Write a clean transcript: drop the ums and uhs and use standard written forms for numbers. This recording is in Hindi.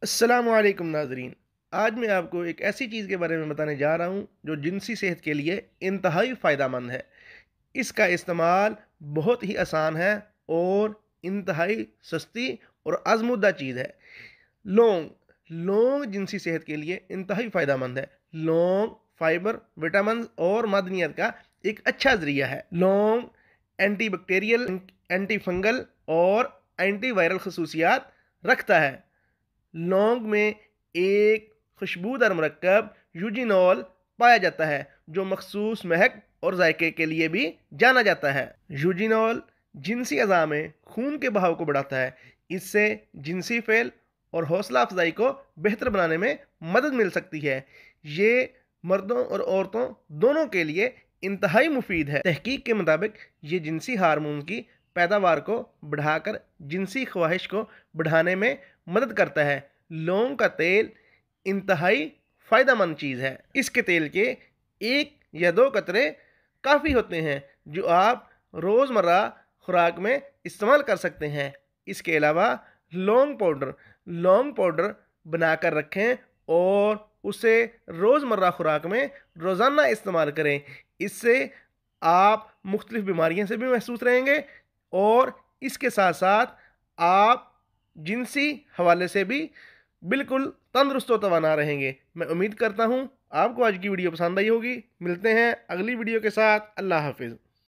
अस्सलामुअलैकुम नाज़रीन। आज मैं आपको एक ऐसी चीज़ के बारे में बताने जा रहा हूँ जो जिनसी सेहत के लिए इंतहाई फ़ायदेमंद है। इसका इस्तेमाल बहुत ही आसान है और इंतहाई सस्ती और आज़मूदा चीज़ है। लौंग। लौंग जिनसी सेहत के लिए इंतहाई फ़ायदेमंद है। लौंग फाइबर, विटामिन और मादनियत का एक अच्छा ज़रिया है। लौंग एंटीबैक्टीरियल, एंटी फंगल और एंटीवायरल खसूसियात रखता है। लौंग में एक खुशबूदार मरकब यूजिनॉल पाया जाता है जो मखसूस महक और जायके के लिए भी जाना जाता है। यूजिनॉल जिनसी अज़ा में खून के बहाव को बढ़ाता है। इससे जिनसी फेल और हौसला अफजाई को बेहतर बनाने में मदद मिल सकती है। ये मर्दों और औरतों दोनों के लिए इंतहाई मुफीद है। तहकीक के मुताबिक ये जिनसी हार्मोन की पैदावार को बढ़ाकर जिनसी ख्वाहिश को बढ़ाने में मदद करता है। लौंग का तेल इंतहाई फ़ायदेमंद चीज़ है। इसके तेल के 1 या 2 कतरे काफ़ी होते हैं जो आप रोज़मर्रा खुराक में इस्तेमाल कर सकते हैं। इसके अलावा लौंग पाउडर बनाकर रखें और उसे रोज़मर्रा खुराक में रोज़ाना इस्तेमाल करें। इससे आप मुख्तलिफ़ बीमारियों से भी महसूस रहेंगे और इसके साथ साथ आप जिनसी हवाले से भी बिल्कुल तंदुरुस्त व तवाना रहेंगे। मैं उम्मीद करता हूँ आपको आज की वीडियो पसंद आई होगी। मिलते हैं अगली वीडियो के साथ। अल्लाह हाफिज़।